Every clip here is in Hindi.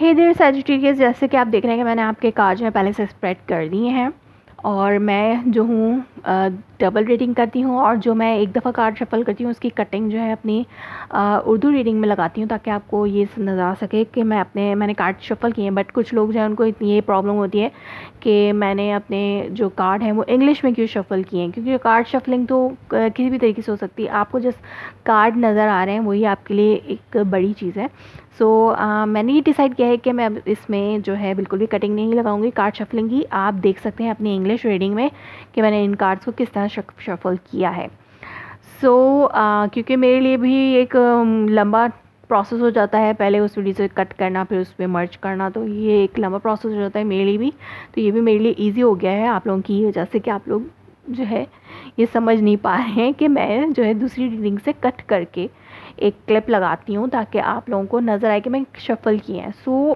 हे देयर सैजिटेरियस, जैसे कि आप देख रहे हैं कि मैंने आपके कार्ड्स में पहले से स्प्रेड कर दिए हैं और मैं जो हूँ डबल रीडिंग करती हूँ और जो मैं एक दफ़ा कार्ड शफल करती हूँ उसकी कटिंग जो है अपनी उर्दू रीडिंग में लगाती हूँ ताकि आपको ये नज़र आ सके कि मैंने कार्ड शफल किए हैं। बट कुछ लोग जो हैं उनको ये प्रॉब्लम होती है कि मैंने अपने जो कार्ड हैं वो इंग्लिश में क्यों शफल किए हैं, क्योंकि कार्ड शफलिंग तो किसी भी तरीके से हो सकती है। आपको जिस कार्ड नज़र आ रहे हैं वही आपके लिए एक बड़ी चीज़ है। सो मैंने ये डिसाइड किया है कि मैं अब इसमें जो है बिल्कुल भी कटिंग नहीं लगाऊंगी, कार्ड शफलिंग की। आप देख सकते हैं अपनी इंग्लिश रीडिंग में कि मैंने इन कार्ड्स को किस तरह शफल किया है। सो क्योंकि मेरे लिए भी एक लंबा प्रोसेस हो जाता है, पहले उस वीडियो से कट करना फिर उस पर मर्ज करना, तो ये एक लंबा प्रोसेस हो जाता है मेरे लिए भी। तो ये भी मेरे लिए ईजी हो गया है आप लोगों की वजह से कि आप लोग जो है ये समझ नहीं पा रहे हैं कि मैं जो है दूसरी रीडिंग से कट करके एक क्लिप लगाती हूँ ताकि आप लोगों को नज़र आए कि मैं शफल किए हैं। सो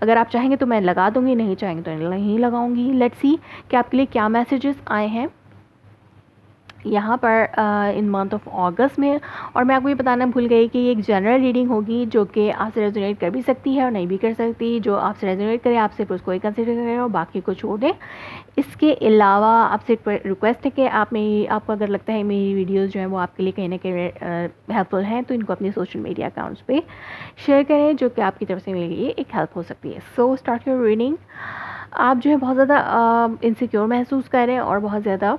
अगर आप चाहेंगे तो मैं लगा दूँगी, नहीं चाहेंगे तो नहीं लगाऊँगी। लेट्स सी कि आपके लिए क्या मैसेजेस आए हैं यहाँ पर इन मंथ ऑफ अगस्त में। और मैं आपको ये बताना भूल गई कि ये एक जनरल रीडिंग होगी जो कि आपसे रेजोनेट कर भी सकती है और नहीं भी कर सकती। जो आपसे रेजोनेट करे आप सिर्फ उसको ही कंसिडर करें और बाकी को छोड़ दें। इसके अलावा आपसे रिक्वेस्ट है कि आपको अगर लगता है मेरी वीडियोस जो है वो आपके लिए कहीं ना कहीं हेल्पफुल हैं तो इनको अपने सोशल मीडिया अकाउंट्स पे शेयर करें, जो कि आपकी तरफ से मेरे लिए एक हेल्प हो सकती है। So start your reading. आप जो है बहुत ज़्यादा इनसिक्योर महसूस कर रहे हैं और बहुत ज़्यादा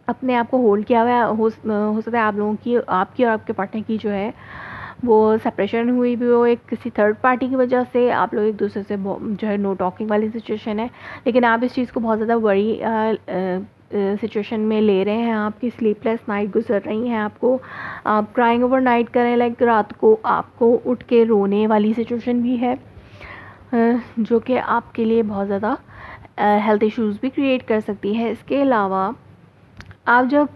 अपने आप को होल्ड किया हुआ हो सकता है आप लोगों की, आपकी और आपके पार्टनर की जो है वो सेपरेशन हुई भी हो एक किसी थर्ड पार्टी की वजह से। आप लोग एक दूसरे से जो है नो टॉकिंग वाली सिचुएशन है, लेकिन आप इस चीज़ को बहुत ज़्यादा बड़ी सिचुएशन में ले रहे हैं। आपकी स्लीपलेस नाइट गुजर रही हैं, आपको आप क्राइंग ओवर नाइट करें, लाइक रात को आपको उठ के रोने वाली सिचुएशन भी है, जो कि आपके लिए बहुत ज़्यादा हेल्थ इश्यूज़ भी क्रिएट कर सकती है। इसके अलावा आप जब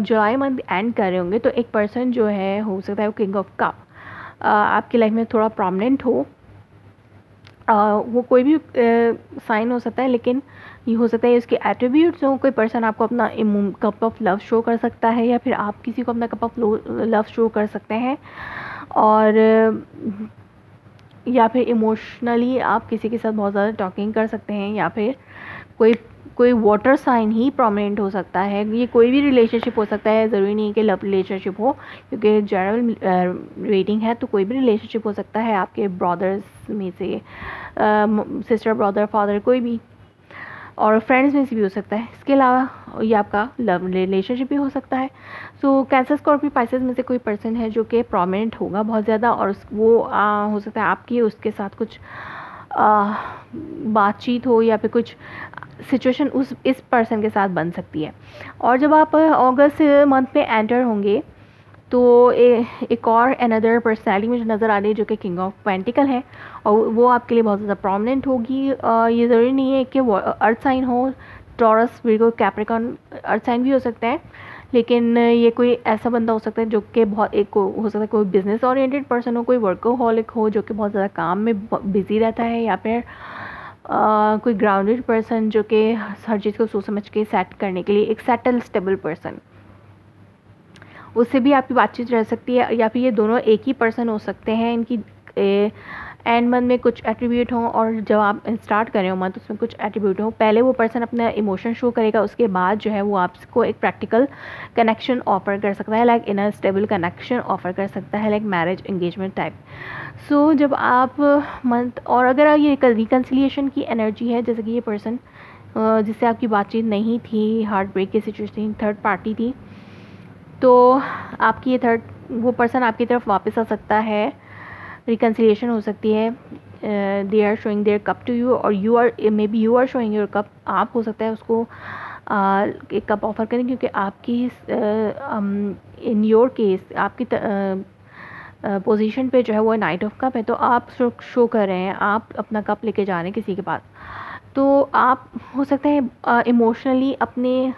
जुलाई मंथ एंड कर रहे होंगे तो एक पर्सन जो है हो सकता है वो किंग ऑफ कप आपकी लाइफ में थोड़ा प्रोमिनेंट हो। वो कोई भी साइन हो सकता है, लेकिन ये हो सकता है उसके एट्रीब्यूट्स हो। कोई पर्सन आपको अपना कप ऑफ लव शो कर सकता है या फिर आप किसी को अपना कप ऑफ लव शो कर सकते हैं, और या फिर इमोशनली आप किसी के साथ बहुत ज़्यादा टॉकिंग कर सकते हैं, या फिर कोई कोई वाटर साइन ही प्रोमिनेंट हो सकता है। ये कोई भी रिलेशनशिप हो सकता है, ज़रूरी नहीं है कि लव रिलेशनशिप हो, क्योंकि जनरल रेटिंग है तो कोई भी रिलेशनशिप हो सकता है आपके ब्रदर्स में से, सिस्टर ब्रदर फादर कोई भी, और फ्रेंड्स में से भी हो सकता है। इसके अलावा ये आपका लव रिलेशनशिप भी हो सकता है। सो कैंसर स्कॉर्पियो पाइसेस में से कोई पर्सन है जो कि प्रोमिनेंट होगा बहुत ज़्यादा, और वो हो सकता है आपकी उसके साथ कुछ बातचीत हो या फिर कुछ सिचुएशन इस पर्सन के साथ बन सकती है। और जब आप अगस्त मंथ में एंटर होंगे तो एक और अनदर पर्सनैलिटी मुझे नज़र आ रही है जो कि किंग ऑफ पेंटिकल है, और वो आपके लिए बहुत ज़्यादा प्रोमिनेंट होगी। ये ज़रूरी नहीं है कि वो अर्थ साइन हो, Taurus Virgo Capricorn earth sign भी हो सकता है, लेकिन ये कोई ऐसा बंदा हो सकता है जो कि बहुत एक हो सकता है कोई बिजनेस ओरिएंटेड पर्सन हो, कोई वर्कोहॉलिक हो जो कि बहुत ज़्यादा काम में बिजी रहता है, या फिर कोई ग्राउंडेड पर्सन जो कि हर चीज़ को सोच समझ के सेट करने के लिए एक सेटल स्टेबल पर्सन, उससे भी आपकी बातचीत रह सकती है। या फिर ये दोनों एक ही पर्सन हो सकते हैं, इनकी एंड मंथ में कुछ एट्रीब्यूट हों और जब आप स्टार्ट कर रहे हो मंथ उसमें कुछ एट्रीब्यूट हो। पहले वो पर्सन अपना इमोशन शो करेगा, उसके बाद जो है वो आपको एक प्रैक्टिकल कनेक्शन ऑफर कर सकता है, like in stable connection offer कर सकता है, लाइक मैरिज एंगेजमेंट टाइप। सो जब आप मंथ, और अगर ये रिकन्सिलिएशन की एनर्जी है, जैसे कि ये पर्सन जिससे आपकी बातचीत नहीं थी, हार्ट ब्रेक की सिचुएशन, थर्ड पार्टी थी, तो आपकी ये वो पर्सन आपकी तरफ वापस आ सकता है, रिकन्सिलिएशन हो सकती है। They are showing their cup to you, और may be you are showing your cup. आप हो सकता है उसको एक कप ऑफर करें, क्योंकि आपकी इन योर केस आपकी पोजीशन पे जो है वो नाइट ऑफ कप है, तो आप शो कर रहे हैं, आप अपना कप लेके जा रहे हैं किसी के पास। तो आप हो सकता है इमोशनली अपने,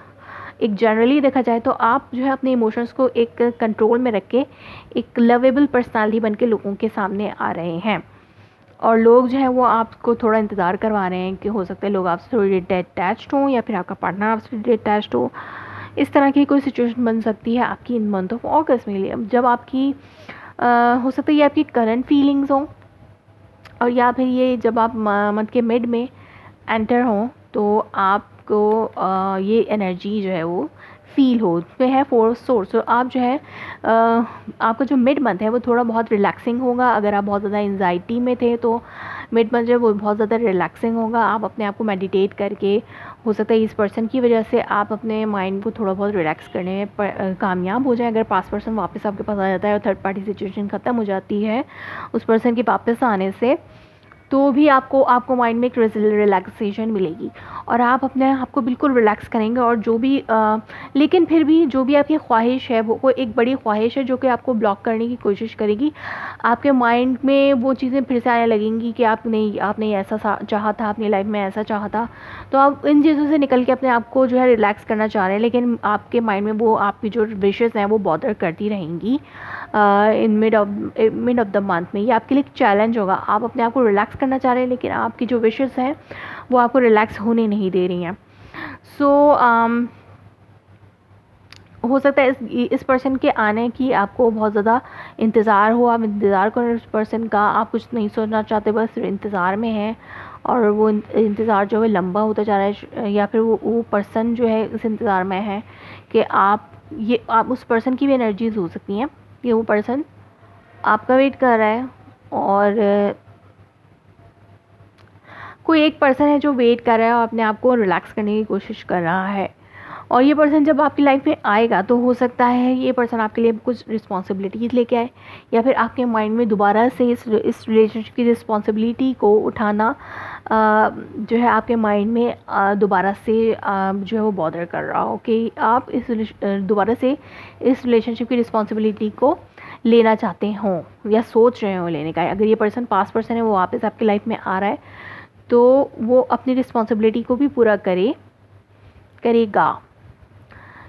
एक जनरली देखा जाए तो आप जो है अपने इमोशंस को एक कंट्रोल में रख के एक लवेबल पर्सनालिटी बन के लोगों के सामने आ रहे हैं, और लोग जो है वो आपको थोड़ा इंतज़ार करवा रहे हैं कि हो सकता है लोग आपसे थोड़ी अटैच्ड हों या फिर आपका पार्टनर आपसे अटैच्ड हो। इस तरह की कोई सिचुएशन बन सकती है आपकी इन मंथ ऑफ अगस्त में लिए, जब आपकी हो सकता है ये आपकी करंट फीलिंग्स हों, और या फिर ये जब आप मंथ के मिड में एंटर हों तो आपको ये एनर्जी जो है वो फील हो पे है फोर्थ सोर्स। तो आप जो है आपका जो मिड मंथ है वो थोड़ा बहुत रिलैक्सिंग होगा। अगर आप बहुत ज़्यादा एंजाइटी में थे तो मिड मंथ जो है वो बहुत ज़्यादा रिलैक्सिंग होगा। आप अपने आप को मेडिटेट करके, हो सकता है इस पर्सन की वजह से आप अपने माइंड को थोड़ा बहुत रिलैक्स करने में कामयाब हो जाए। अगर पास पर्सन वापस आपके पास आ जाता है और थर्ड पार्टी सिचुएशन ख़त्म हो जाती है उस पर्सन के वापस आने से, तो भी आपको माइंड में एक रिलैक्सेशन मिलेगी और आप अपने आप को बिल्कुल रिलैक्स करेंगे। और जो भी लेकिन फिर भी जो भी आपकी ख्वाहिश है वो एक बड़ी ख्वाहिश है जो कि आपको ब्लॉक करने की कोशिश करेगी। आपके माइंड में वो चीज़ें फिर से आने लगेंगी कि आपने ऐसा चाहा था, अपनी लाइफ में ऐसा चाहा था। तो आप इन चीज़ों से निकल के अपने आप को जो है रिलैक्स करना चाह रहे हैं, लेकिन आपके माइंड में वो आपकी जो विशेज़ हैं वो बॉदर करती रहेंगी in mid of the month में। ये आपके लिए एक चैलेंज होगा। आप अपने आप को रिलैक्स करना चाह रहे हैं लेकिन आपकी जो विशेज़ हैं वो आपको रिलैक्स होने नहीं दे रही हैं। सो हो सकता है इस पर्सन के आने की आपको बहुत ज़्यादा इंतज़ार हो। आप इंतज़ार करें उस पर्सन का, आप कुछ नहीं सोचना चाहते, बस इंतज़ार में हैं और वो इंतज़ार जो है लंबा होता जा रहा है। या फिर वो पर्सन जो है इस इंतज़ार में है कि आप उस पर्सन की भी एनर्जीज हो सकती हैं कि वो पर्सन आपका वेट कर रहा है और कोई एक पर्सन है जो वेट कर रहा है और अपने आप को रिलैक्स करने की कोशिश कर रहा है। और ये पर्सन जब आपकी लाइफ में आएगा तो हो सकता है ये पर्सन आपके लिए कुछ रिस्पॉन्सिबिलिटीज़ लेके आए या फिर आपके माइंड में दोबारा से इस रिलेशनशिप की रिस्पॉन्सिबिलिटी को उठाना जो है आपके माइंड में दोबारा से जो है वो बॉदर कर रहा हो कि आप दोबारा से इस रिलेशनशिप की रिस्पॉन्सिबिलिटी को लेना चाहते हों या सोच रहे हो लेने का। अगर ये पर्सन पास पर्सन है वो वापस आपकी लाइफ में आ रहा है तो वो अपनी रिस्पॉन्सिबिलिटी को भी पूरा करेगा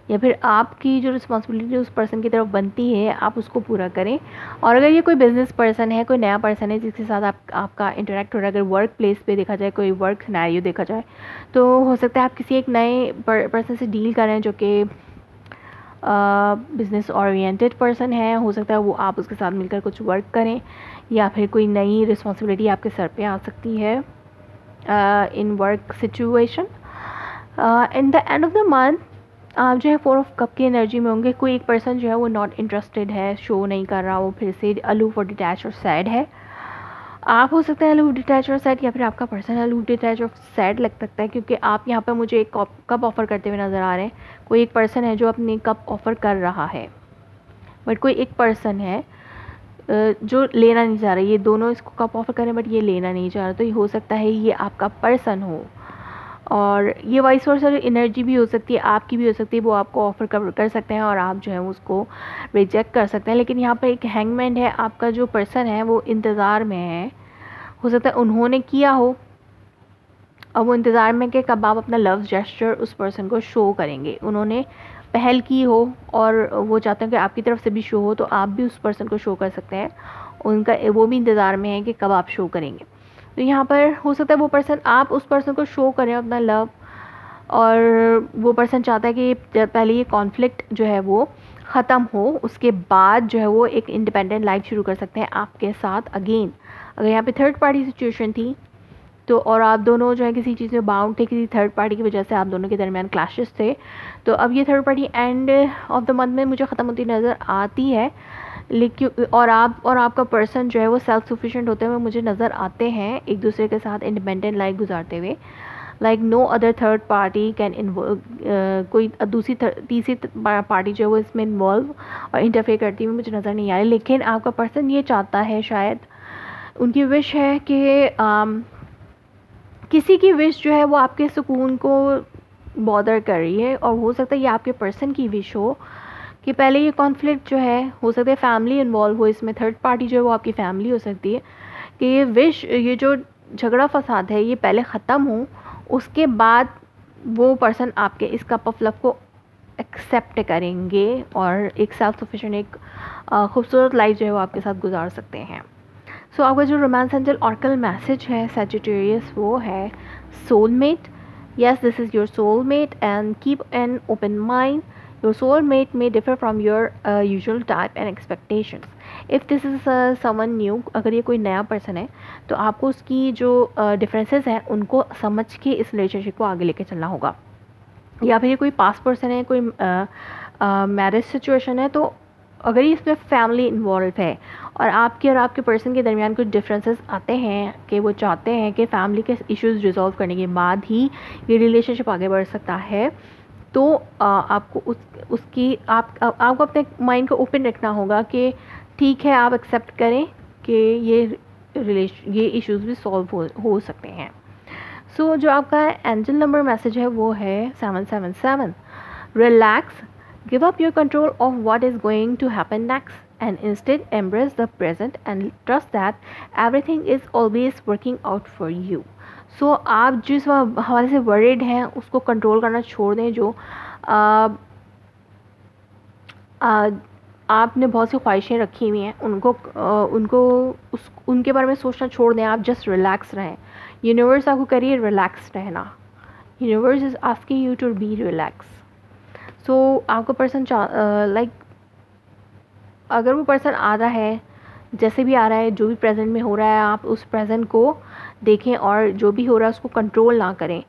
या फिर आपकी जो रिस्पॉन्सिबिलिटी उस पर्सन की तरफ बनती है आप उसको पूरा करें। और अगर ये कोई बिजनेस पर्सन है, कोई नया पर्सन है जिसके साथ आपका इंटरेक्ट हो रहा है, अगर वर्क प्लेस पे देखा जाए, कोई वर्क सिनेरियो देखा जाए, तो हो सकता है आप किसी एक नए पर्सन से डील कर रहे हैं जो कि बिज़नेस ओरिएंटेड पर्सन है। हो सकता है वो आप उसके साथ मिलकर कुछ वर्क करें या फिर कोई नई रिस्पॉन्सिबिलिटी आपके सर पे आ सकती है in work situation. In the end of the month आप जो है 4 ऑफ कप की एनर्जी में होंगे। कोई एक पर्सन जो है वो नॉट इंटरेस्टेड है, शो नहीं कर रहा, वो फिर से अलूफ और डिटैच और सैड है। आप हो सकते हैं अलूफ, डिटैच और सैड, या फिर आपका पर्सन अलूफ, डिटैच और सैड लग सकता है क्योंकि आप यहाँ पर मुझे एक कप ऑफ़र करते हुए नज़र आ रहे हैं। कोई एक पर्सन है जो अपनी कप ऑफ़र कर रहा है बट कोई एक पर्सन है जो लेना नहीं चाह रहा। ये दोनों इसको कप ऑफ़र करें बट ये लेना नहीं चाह रहा, तो ये हो सकता है ये आपका पर्सन हो। और ये वाइस वर्सा एनर्जी भी हो सकती है, आपकी भी हो सकती है। वो आपको ऑफ़र कर सकते हैं और आप जो है उसको रिजेक्ट कर सकते हैं। लेकिन यहाँ पर एक हैंगमैन है, आपका जो पर्सन है वो इंतज़ार में है। हो सकता है उन्होंने किया हो और वो इंतज़ार में कि कब आप अपना लव जेस्चर उस पर्सन को शो करेंगे। उन्होंने पहल की हो और वो चाहते हैं कि आपकी तरफ से भी शो हो, तो आप भी उस पर्सन को शो कर सकते हैं। उनका वो भी इंतज़ार में है कि कब आप शो करेंगे। तो यहाँ पर हो सकता है वो पर्सन, आप उस पर्सन को शो करें अपना लव, और वो पर्सन चाहता है कि पहले ये कॉन्फ्लिक्ट जो है वो ख़त्म हो, उसके बाद जो है वो एक इंडिपेंडेंट लाइफ शुरू कर सकते हैं आपके साथ अगेन। अगर यहाँ पे थर्ड पार्टी सिचुएशन थी तो और आप दोनों जो है किसी चीज़ में बाउंड थे, किसी थर्ड पार्टी की वजह से आप दोनों के दरमियान क्लैशेस थे, तो अब ये third party end of the month में मुझे ख़त्म होती नज़र आती है। लेकिन और आपका पर्सन जो है वो सेल्फ सफिशिएंट होते हुए मुझे नज़र आते हैं, एक दूसरे के साथ इंडिपेंडेंट लाइफ गुजारते हुए। Like no other third party can कोई दूसरी तीसरी पार्टी जो है वो इसमें इन्वॉल्व और इंटरफेयर करती हुई मुझे नज़र नहीं आ रही। लेकिन आपका पर्सन ये चाहता है, शायद उनकी विश है कि किसी की विश जो है वो आपके सुकून को बॉदर कर रही है। और हो सकता है ये आपके पर्सन की विश हो कि पहले ये कॉन्फ्लिक्ट जो है, हो सकता है फैमिली इन्वॉल्व हो इसमें, थर्ड पार्टी जो है वो आपकी फैमिली हो सकती है, कि ये विश, ये जो झगड़ा फसाद है ये पहले ख़त्म हो, उसके बाद वो पर्सन आपके इस कप ऑफ लव को एक्सेप्ट करेंगे और एक सेल्फ सफिशिएंट, एक खूबसूरत लाइफ जो है वो आपके साथ गुजार सकते हैं। सो आपका जो रोमांस एंजल ऑर्कल मैसेज है सैजिटेरियस वो है soulmate. Yes, this is your soulmate and keep an open mind. Your soulmate may differ from your usual type and expectations. If this is someone new, अगर ये कोई नया पर्सन है तो आपको उसकी जो डिफरेंसेस हैं उनको समझ के इस रिलेशनशिप को आगे लेके चलना होगा। या फिर ये कोई पास्ट पर्सन है, कोई मैरिज सिचुएशन है, तो अगर इसमें फैमिली इन्वॉल्व है और आपके पर्सन के दरमियान कुछ डिफरेंसेस आते हैं कि वो चाहते हैं कि फैमिली के इश्यूज़ रिजॉल्व करने के बाद ही ये रिलेशनशिप आगे बढ़ सकता है, तो आपको उसकी आपको अपने माइंड को ओपन रखना होगा कि ठीक है, आप एक्सेप्ट करें कि ये इश्यूज़ भी सॉल्व हो सकते हैं। सो जो आपका एंजल नंबर मैसेज है वो है 777। Relax, give up your control of what is going to happen next and instead embrace the present and trust that everything is always working out for you. So आप जिस हवाले से वरीड हैं उसको कंट्रोल करना छोड़ दें। जो आपने बहुत सी ख्वाहिशें रखी हुई हैं उनके बारे में सोचना छोड़ दें। आप जस्ट रिलैक्स रहें। यूनिवर्स आपको करिए रिलैक्स रहना। Universe is asking you to be relax. So आपका पर्सन लाइक अगर वो पर्सन आ रहा है, जैसे भी आ रहा है, जो भी प्रेजेंट में हो रहा है, आप उस प्रेजेंट को देखें और जो भी हो रहा है उसको कंट्रोल ना करें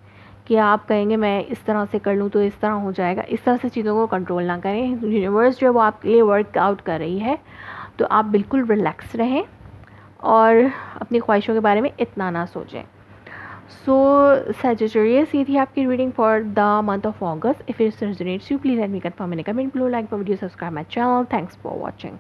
कि आप कहेंगे मैं इस तरह से कर लूँ तो इस तरह हो जाएगा। इस तरह से चीज़ों को कंट्रोल ना करें। यूनिवर्स जो है वो आपके लिए वर्कआउट कर रही है, तो आप बिल्कुल रिलैक्स रहें और अपनी ख्वाहिशों के बारे में इतना ना सोचें। सो सजिटेरियस, ये थी आपकी reading for the month of August. If it resonates you, please let me confirm in a comment below, like my video, subscribe my channel. Thanks for watching.